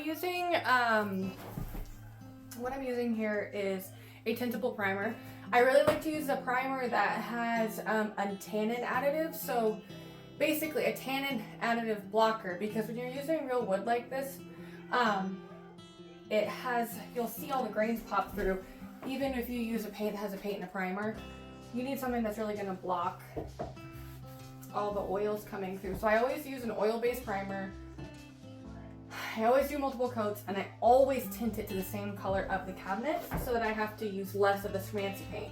using, what I'm using here is a tintable primer. I really like to use a primer that has a tannin additive, so basically a tannin additive blocker, because when you're using real wood like this, it has, you'll see all the grains pop through. Even if you use a paint that has a paint and a primer, you need something that's really going to block all the oils coming through. So I always use an oil-based primer. I always do multiple coats, and I always tint it to the same color of the cabinet so that I have to use less of this fancy paint.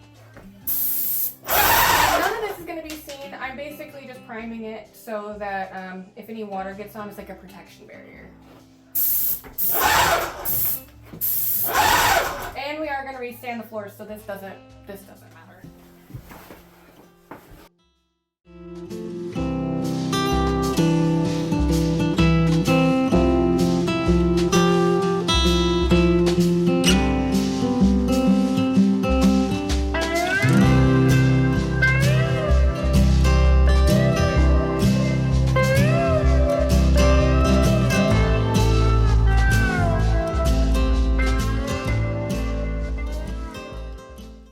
None of this is going to be seen. I'm basically just priming it so that if any water gets on, it's like a protection barrier. And we are going to resand the floors, so this doesn't matter.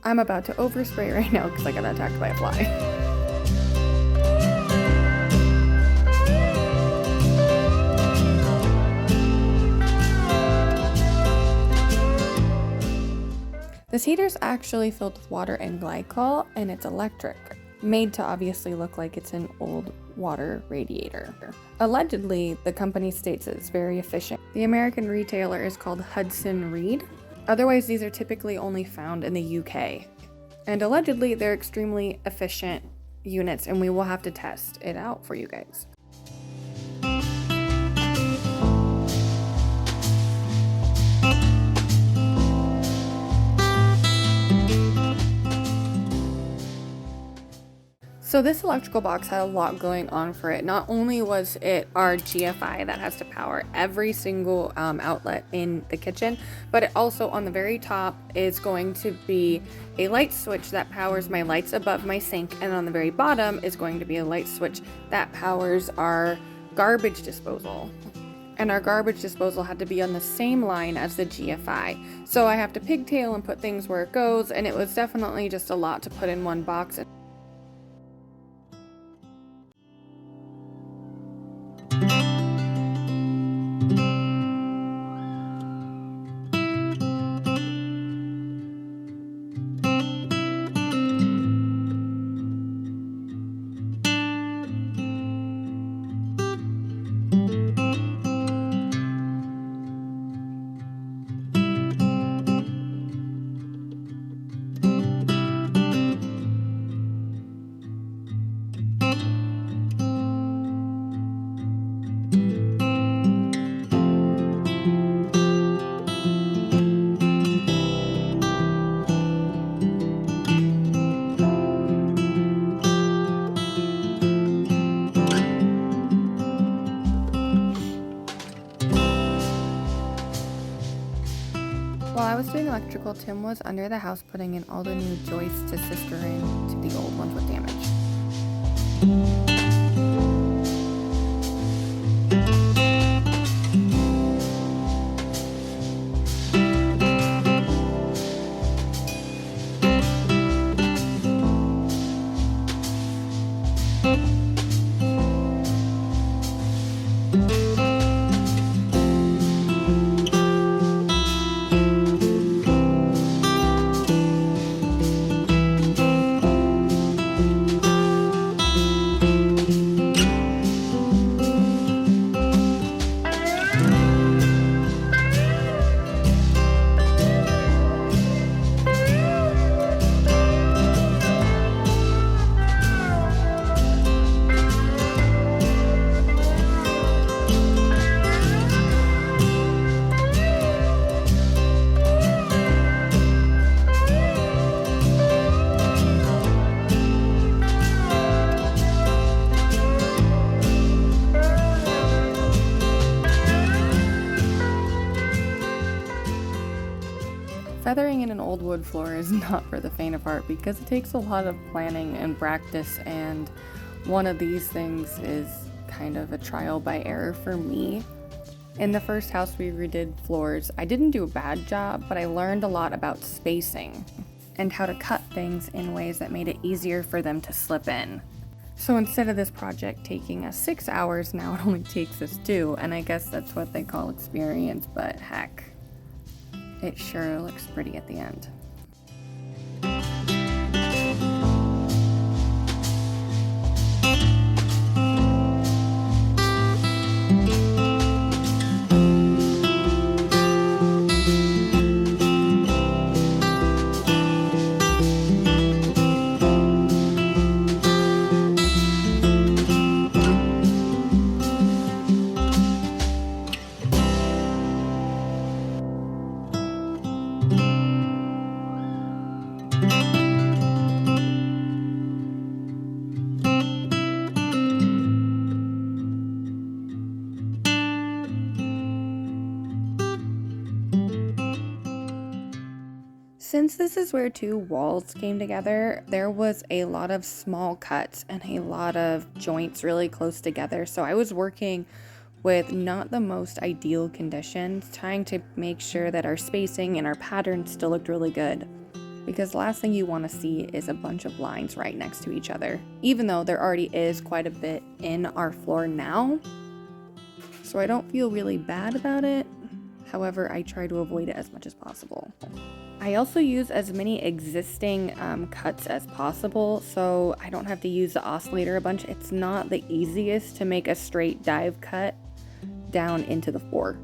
I'm about to overspray right now because I got attacked by a fly. This heater is actually filled with water and glycol, and it's electric, made to obviously look like it's an old water radiator. Allegedly, the company states it's very efficient. The American retailer is called Hudson Reed. Otherwise, these are typically only found in the UK. And allegedly, they're extremely efficient units, and we will have to test it out for you guys. So this electrical box had a lot going on for it. Not only was it our GFI that has to power every single outlet in the kitchen, but it also on the very top is going to be a light switch that powers my lights above my sink, and on the very bottom is going to be a light switch that powers our garbage disposal. And our garbage disposal had to be on the same line as the GFI. So I have to pigtail and put things where it goes, and it was definitely just a lot to put in one box. While I was doing electrical, Tim was under the house putting in all the new joists to sister in to the old ones with damage. Feathering in an old wood floor is not for the faint of heart because it takes a lot of planning and practice, and one of these things is kind of a trial by error for me. In the first house we redid floors, I didn't do a bad job, but I learned a lot about spacing and how to cut things in ways that made it easier for them to slip in. So instead of this project taking us 6 hours, now it only takes us 2, and I guess that's what they call experience, but heck, it sure looks pretty at the end. Since this is where 2 walls came together, there was a lot of small cuts and a lot of joints really close together. So I was working with not the most ideal conditions, trying to make sure that our spacing and our pattern still looked really good. Because the last thing you want to see is a bunch of lines right next to each other, even though there already is quite a bit in our floor now. So I don't feel really bad about it. However, I try to avoid it as much as possible. I also use as many existing cuts as possible, so I don't have to use the oscillator a bunch. It's not the easiest to make a straight dive cut down into the floor.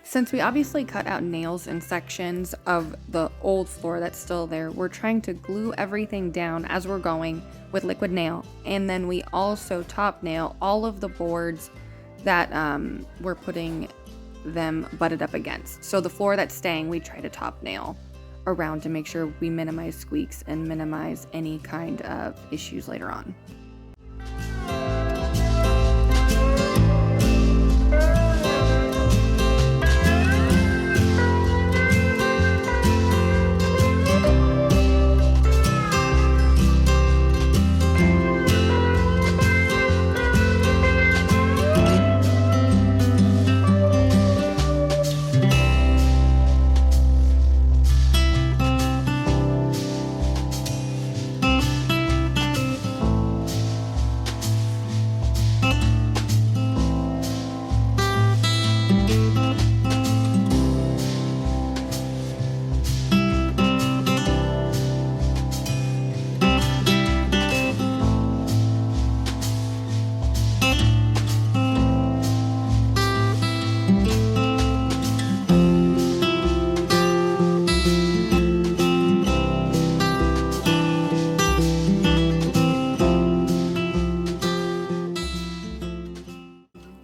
Since we obviously cut out nails in sections of the old floor that's still there, we're trying to glue everything down as we're going with liquid nail. And then we also top nail all of the boards that we're putting them butted up against. So the floor that's staying, we try to top nail around to make sure we minimize squeaks and minimize any kind of issues later on.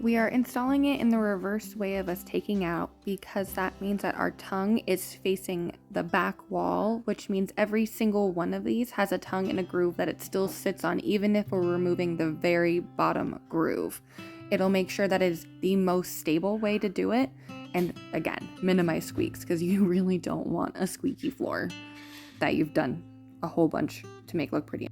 We are installing it in the reverse way of us taking out, because that means that our tongue is facing the back wall, which means every single one of these has a tongue and a groove that it still sits on, even if we're removing the very bottom groove. It'll make sure that is the most stable way to do it. And again, minimize squeaks, because you really don't want a squeaky floor that you've done a whole bunch to make look pretty.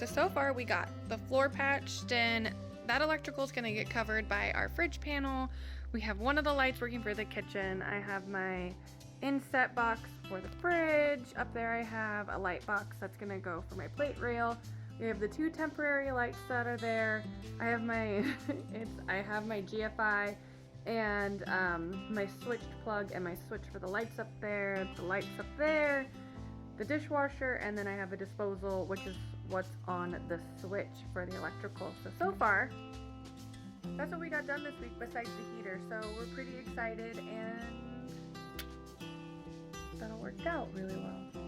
So far we got the floor patched and that electrical is going to get covered by our fridge panel. We have one of the lights working for the kitchen. I have my inset box for the fridge. Up there I have a light box that's going to go for my plate rail. We have the 2 temporary lights that are there. I have my GFI and my switched plug and my switch for the lights up there, the lights up there, the dishwasher, and then I have a disposal, which is what's on the switch for the electrical. So far, that's what we got done this week besides the heater. So we're pretty excited and that all worked out really well.